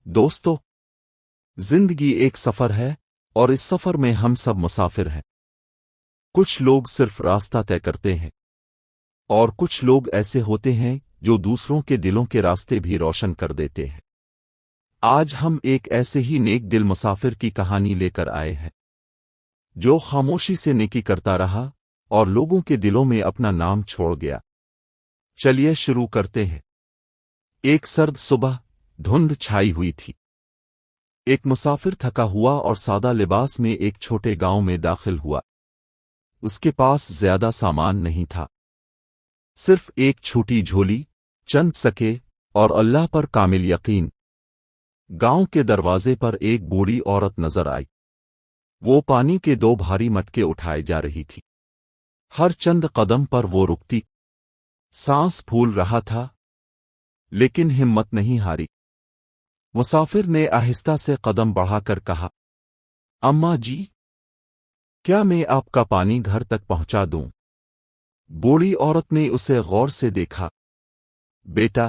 دوستو، زندگی ایک سفر ہے اور اس سفر میں ہم سب مسافر ہیں۔ کچھ لوگ صرف راستہ طے کرتے ہیں اور کچھ لوگ ایسے ہوتے ہیں جو دوسروں کے دلوں کے راستے بھی روشن کر دیتے ہیں۔ آج ہم ایک ایسے ہی نیک دل مسافر کی کہانی لے کر آئے ہیں جو خاموشی سے نیکی کرتا رہا اور لوگوں کے دلوں میں اپنا نام چھوڑ گیا۔ چلیے شروع کرتے ہیں۔ ایک سرد صبح، دھند چھائی ہوئی تھی۔ ایک مسافر تھکا ہوا اور سادہ لباس میں ایک چھوٹے گاؤں میں داخل ہوا۔ اس کے پاس زیادہ سامان نہیں تھا، صرف ایک چھوٹی جھولی، چند سکے اور اللہ پر کامل یقین۔ گاؤں کے دروازے پر ایک بوڑھی عورت نظر آئی۔ وہ پانی کے 2 بھاری مٹکے اٹھائے جا رہی تھی۔ ہر چند قدم پر وہ رکتی، سانس پھول رہا تھا، لیکن ہمت نہیں ہاری۔ مسافر نے آہستہ سے قدم بڑھا کر کہا، اماں جی، کیا میں آپ کا پانی گھر تک پہنچا دوں؟ بوڑھی عورت نے اسے غور سے دیکھا۔ بیٹا،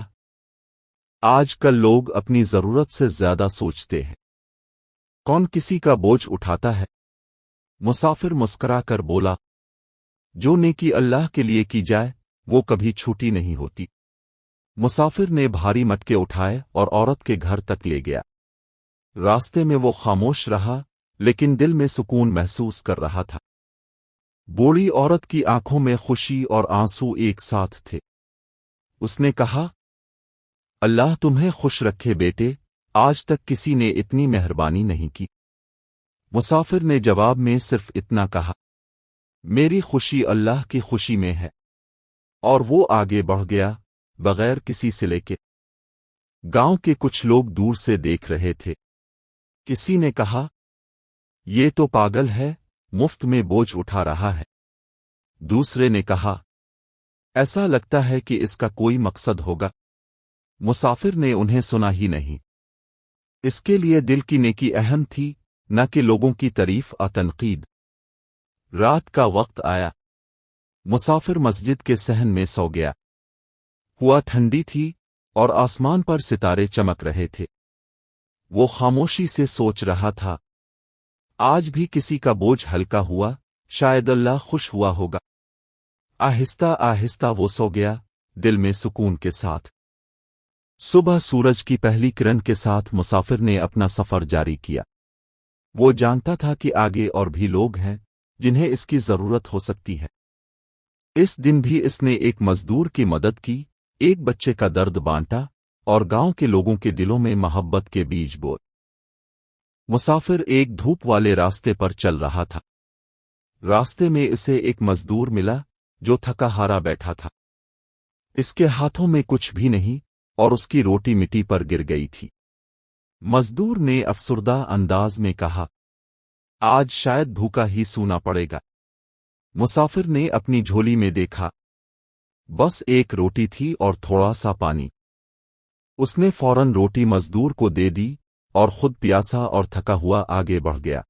آج کل لوگ اپنی ضرورت سے زیادہ سوچتے ہیں، کون کسی کا بوجھ اٹھاتا ہے؟ مسافر مسکرا کر بولا، جو نیکی اللہ کے لیے کی جائے وہ کبھی چھوٹی نہیں ہوتی۔ مسافر نے بھاری مٹکے اٹھائے اور عورت کے گھر تک لے گیا۔ راستے میں وہ خاموش رہا، لیکن دل میں سکون محسوس کر رہا تھا۔ بوڑھی عورت کی آنکھوں میں خوشی اور آنسو ایک ساتھ تھے۔ اس نے کہا، اللہ تمہیں خوش رکھے بیٹے، آج تک کسی نے اتنی مہربانی نہیں کی۔ مسافر نے جواب میں صرف اتنا کہا، میری خوشی اللہ کی خوشی میں ہے، اور وہ آگے بڑھ گیا بغیر کسی صلے کے۔ گاؤں کے کچھ لوگ دور سے دیکھ رہے تھے۔ کسی نے کہا، یہ تو پاگل ہے، مفت میں بوجھ اٹھا رہا ہے۔ دوسرے نے کہا، ایسا لگتا ہے کہ اس کا کوئی مقصد ہوگا۔ مسافر نے انہیں سنا ہی نہیں۔ اس کے لیے دل کی نیکی اہم تھی، نہ کہ لوگوں کی تعریف اور تنقید۔ رات کا وقت آیا۔ مسافر مسجد کے صحن میں سو گیا۔ ہوا ٹھنڈی تھی اور آسمان پر ستارے چمک رہے تھے۔ وہ خاموشی سے سوچ رہا تھا، آج بھی کسی کا بوجھ ہلکا ہوا، شاید اللہ خوش ہوا ہوگا۔ آہستہ آہستہ وہ سو گیا، دل میں سکون کے ساتھ۔ صبح سورج کی پہلی کرن کے ساتھ مسافر نے اپنا سفر جاری کیا۔ وہ جانتا تھا کہ آگے اور بھی لوگ ہیں جنہیں اس کی ضرورت ہو سکتی ہے۔ اس دن بھی اس نے ایک مزدور کی مدد کی، ایک بچے کا درد بانٹا اور گاؤں کے لوگوں کے دلوں میں محبت کے بیج بوئے۔ مسافر ایک دھوپ والے راستے پر چل رہا تھا۔ راستے میں اسے ایک مزدور ملا جو تھکا ہارا بیٹھا تھا۔ اس کے ہاتھوں میں کچھ بھی نہیں اور اس کی روٹی مٹی پر گر گئی تھی۔ مزدور نے افسردہ انداز میں کہا، آج شاید بھوکا ہی سونا پڑے گا۔ مسافر نے اپنی جھولی میں دیکھا، بس ایک روٹی تھی اور تھوڑا سا پانی۔ اس نے فوراً روٹی مزدور کو دے دی اور خود پیاسا اور تھکا ہوا آگے بڑھ گیا۔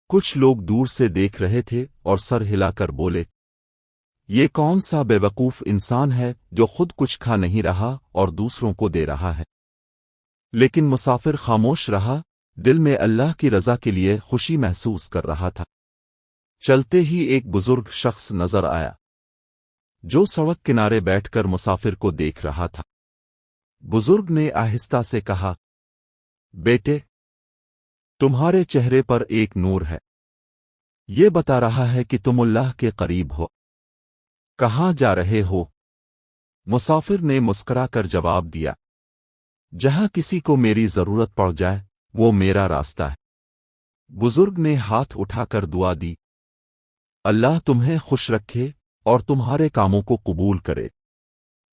کچھ لوگ دور سے دیکھ رہے تھے اور سر ہلا کر بولے، یہ کون سا بے وقوف انسان ہے جو خود کچھ کھا نہیں رہا اور دوسروں کو دے رہا ہے؟ لیکن مسافر خاموش رہا، دل میں اللہ کی رضا کے لیے خوشی محسوس کر رہا تھا۔ چلتے ہی ایک بزرگ شخص نظر آیا جو سڑک کنارے بیٹھ کر مسافر کو دیکھ رہا تھا۔ بزرگ نے آہستہ سے کہا، بیٹے، تمہارے چہرے پر ایک نور ہے، یہ بتا رہا ہے کہ تم اللہ کے قریب ہو۔ کہاں جا رہے ہو؟ مسافر نے مسکرا کر جواب دیا، جہاں کسی کو میری ضرورت پڑ جائے وہ میرا راستہ ہے۔ بزرگ نے ہاتھ اٹھا کر دعا دی، اللہ تمہیں خوش رکھے اور تمہارے کاموں کو قبول کرے۔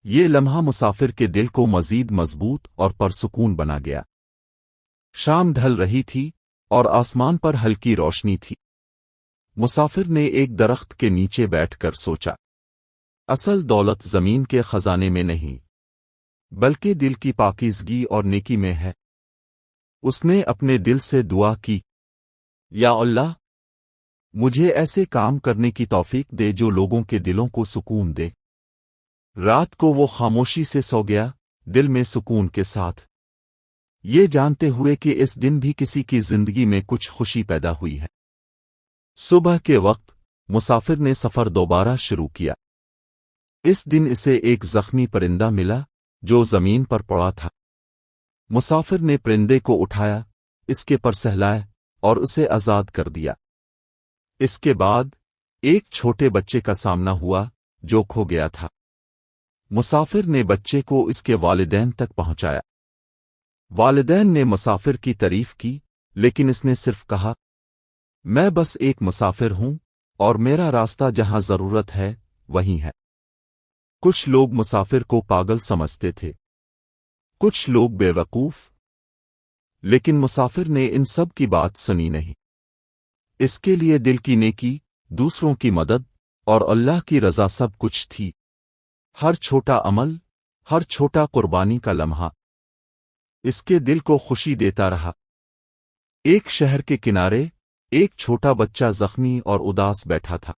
یہ لمحہ مسافر کے دل کو مزید مضبوط اور پرسکون بنا گیا۔ شام ڈھل رہی تھی اور آسمان پر ہلکی روشنی تھی۔ مسافر نے ایک درخت کے نیچے بیٹھ کر سوچا، اصل دولت زمین کے خزانے میں نہیں، بلکہ دل کی پاکیزگی اور نیکی میں ہے۔ اس نے اپنے دل سے دعا کی، یا اللہ، مجھے ایسے کام کرنے کی توفیق دے جو لوگوں کے دلوں کو سکون دے۔ رات کو وہ خاموشی سے سو گیا، دل میں سکون کے ساتھ۔ یہ جانتے ہوئے کہ اس دن بھی کسی کی زندگی میں کچھ خوشی پیدا ہوئی ہے۔ صبح کے وقت مسافر نے سفر دوبارہ شروع کیا۔ اس دن اسے ایک زخمی پرندہ ملا جو زمین پر پڑا تھا۔ مسافر نے پرندے کو اٹھایا، اس کے پر سہلائے اور اسے آزاد کر دیا۔ اس کے بعد ایک چھوٹے بچے کا سامنا ہوا جو کھو گیا تھا۔ مسافر نے بچے کو اس کے والدین تک پہنچایا۔ والدین نے مسافر کی تعریف کی، لیکن اس نے صرف کہا، میں بس ایک مسافر ہوں اور میرا راستہ جہاں ضرورت ہے وہیں ہے۔ کچھ لوگ مسافر کو پاگل سمجھتے تھے، کچھ لوگ بے وقوف، لیکن مسافر نے ان سب کی بات سنی نہیں۔ اس کے لیے دل کی نیکی، دوسروں کی مدد اور اللہ کی رضا سب کچھ تھی۔ ہر چھوٹا عمل، ہر چھوٹا قربانی کا لمحہ اس کے دل کو خوشی دیتا رہا۔ ایک شہر کے کنارے ایک چھوٹا بچہ زخمی اور اداس بیٹھا تھا۔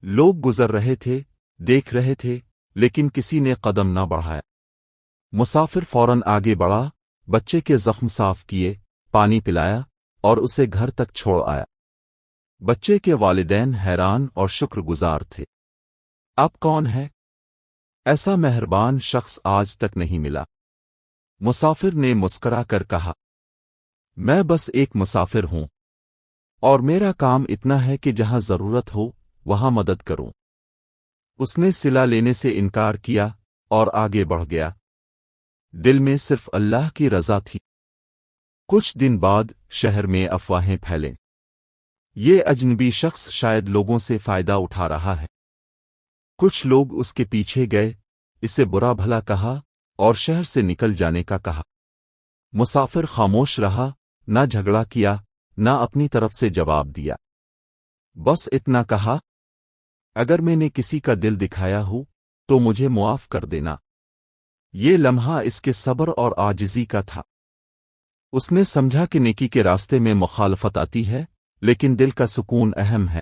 لوگ گزر رہے تھے، دیکھ رہے تھے، لیکن کسی نے قدم نہ بڑھایا۔ مسافر فوراً آگے بڑھا، بچے کے زخم صاف کیے، پانی پلایا اور اسے گھر تک چھوڑ آیا۔ بچے کے والدین حیران اور شکر گزار تھے۔ اب کون ہے؟ ایسا مہربان شخص آج تک نہیں ملا۔ مسافر نے مسکرا کر کہا، میں بس ایک مسافر ہوں اور میرا کام اتنا ہے کہ جہاں ضرورت ہو وہاں مدد کروں۔ اس نے صلہ لینے سے انکار کیا اور آگے بڑھ گیا۔ دل میں صرف اللہ کی رضا تھی۔ کچھ دن بعد شہر میں افواہیں پھیلیں۔ یہ اجنبی شخص شاید لوگوں سے فائدہ اٹھا رہا ہے۔ کچھ لوگ اس کے پیچھے گئے، اسے برا بھلا کہا اور شہر سے نکل جانے کا کہا۔ مسافر خاموش رہا، نہ جھگڑا کیا، نہ اپنی طرف سے جواب دیا۔ بس اتنا کہا، اگر میں نے کسی کا دل دکھایا ہو تو مجھے معاف کر دینا۔ یہ لمحہ اس کے صبر اور عاجزی کا تھا۔ اس نے سمجھا کہ نیکی کے راستے میں مخالفت آتی ہے، لیکن دل کا سکون اہم ہے۔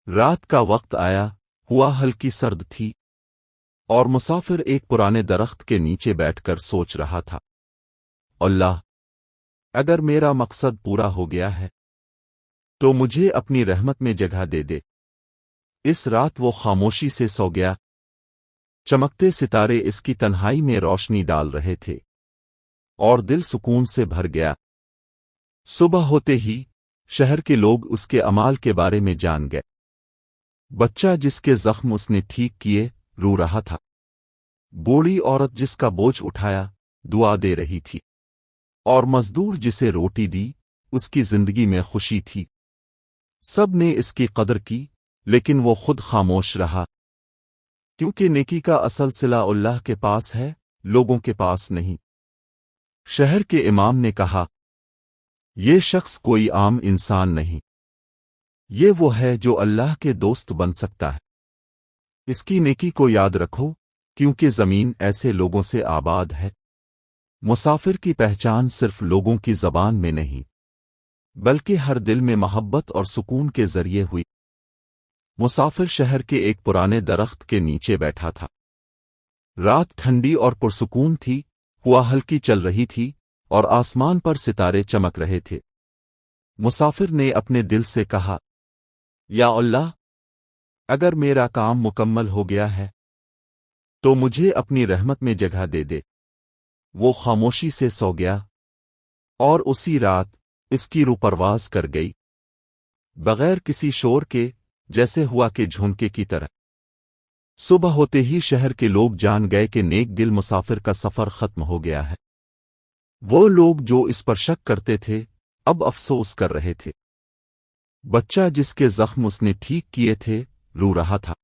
رات کا وقت آیا، ہوا ہلکی سرد تھی، اور مسافر ایک پرانے درخت کے نیچے بیٹھ کر سوچ رہا تھا، اللہ، اگر میرا مقصد پورا ہو گیا ہے تو مجھے اپنی رحمت میں جگہ دے دے۔ اس رات وہ خاموشی سے سو گیا۔ چمکتے ستارے اس کی تنہائی میں روشنی ڈال رہے تھے اور دل سکون سے بھر گیا۔ صبح ہوتے ہی شہر کے لوگ اس کے اعمال کے بارے میں جان گئے۔ بچہ جس کے زخم اس نے ٹھیک کیے رو رہا تھا، بوڑھی عورت جس کا بوجھ اٹھایا دعا دے رہی تھی، اور مزدور جسے روٹی دی اس کی زندگی میں خوشی تھی۔ سب نے اس کی قدر کی، لیکن وہ خود خاموش رہا، کیونکہ نیکی کا اصل صلہ اللہ کے پاس ہے، لوگوں کے پاس نہیں۔ شہر کے امام نے کہا، یہ شخص کوئی عام انسان نہیں، یہ وہ ہے جو اللہ کے دوست بن سکتا ہے۔ اس کی نیکی کو یاد رکھو، کیونکہ زمین ایسے لوگوں سے آباد ہے۔ مسافر کی پہچان صرف لوگوں کی زبان میں نہیں، بلکہ ہر دل میں محبت اور سکون کے ذریعے ہوئی۔ مسافر شہر کے ایک پرانے درخت کے نیچے بیٹھا تھا۔ رات ٹھنڈی اور پرسکون تھی، ہوا ہلکی چل رہی تھی اور آسمان پر ستارے چمک رہے تھے۔ مسافر نے اپنے دل سے کہا، یا اللہ، اگر میرا کام مکمل ہو گیا ہے تو مجھے اپنی رحمت میں جگہ دے دے۔ وہ خاموشی سے سو گیا، اور اسی رات اس کی روح پرواز کر گئی، بغیر کسی شور کے، جیسے ہوا کہ جھونکے کی طرح۔ صبح ہوتے ہی شہر کے لوگ جان گئے کہ نیک دل مسافر کا سفر ختم ہو گیا ہے۔ وہ لوگ جو اس پر شک کرتے تھے اب افسوس کر رہے تھے۔ بچہ جس کے زخم اس نے ٹھیک کیے تھے رو رہا تھا،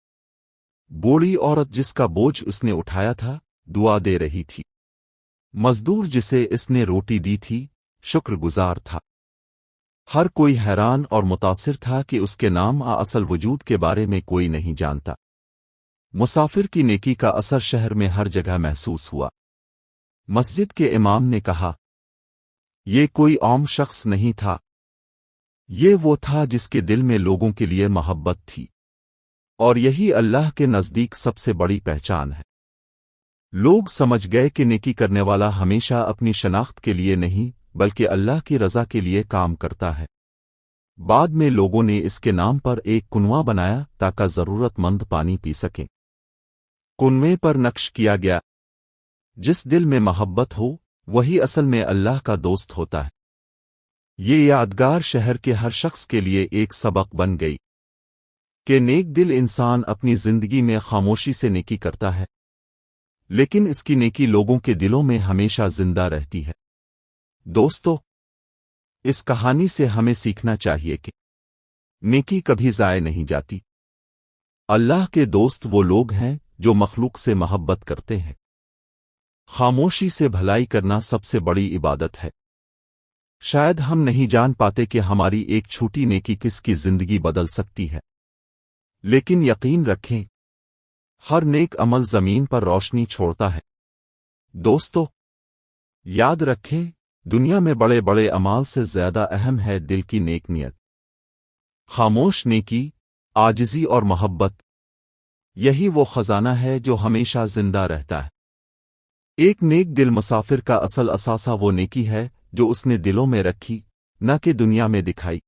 بوڑھی عورت جس کا بوجھ اس نے اٹھایا تھا دعا دے رہی تھی، مزدور جسے اس نے روٹی دی تھی شکر گزار تھا۔ ہر کوئی حیران اور متاثر تھا کہ اس کے نام اصل وجود کے بارے میں کوئی نہیں جانتا۔ مسافر کی نیکی کا اثر شہر میں ہر جگہ محسوس ہوا۔ مسجد کے امام نے کہا، یہ کوئی عام شخص نہیں تھا، یہ وہ تھا جس کے دل میں لوگوں کے لیے محبت تھی، اور یہی اللہ کے نزدیک سب سے بڑی پہچان ہے۔ لوگ سمجھ گئے کہ نیکی کرنے والا ہمیشہ اپنی شناخت کے لیے نہیں بلکہ اللہ کی رضا کے لیے کام کرتا ہے۔ بعد میں لوگوں نے اس کے نام پر ایک کنواں بنایا تاکہ ضرورت مند پانی پی سکیں۔ کنویں پر نقش کیا گیا، جس دل میں محبت ہو وہی اصل میں اللہ کا دوست ہوتا ہے۔ یہ یادگار شہر کے ہر شخص کے لیے ایک سبق بن گئی کہ نیک دل انسان اپنی زندگی میں خاموشی سے نیکی کرتا ہے، لیکن اس کی نیکی لوگوں کے دلوں میں ہمیشہ زندہ رہتی ہے۔ دوستو، اس کہانی سے ہمیں سیکھنا چاہیے کہ نیکی کبھی ضائع نہیں جاتی۔ اللہ کے دوست وہ لوگ ہیں جو مخلوق سے محبت کرتے ہیں۔ خاموشی سے بھلائی کرنا سب سے بڑی عبادت ہے۔ شاید ہم نہیں جان پاتے کہ ہماری ایک چھوٹی نیکی کس کی زندگی بدل سکتی ہے، لیکن یقین رکھیں ہر نیک عمل زمین پر روشنی چھوڑتا ہے۔ دوستو، یاد رکھیں دنیا میں بڑے بڑے اعمال سے زیادہ اہم ہے دل کی نیک نیت۔ خاموش نیکی، عاجزی اور محبت، یہی وہ خزانہ ہے جو ہمیشہ زندہ رہتا ہے۔ ایک نیک دل مسافر کا اصل اثاثہ وہ نیکی ہے جو اس نے دلوں میں رکھی، نہ کہ دنیا میں دکھائی۔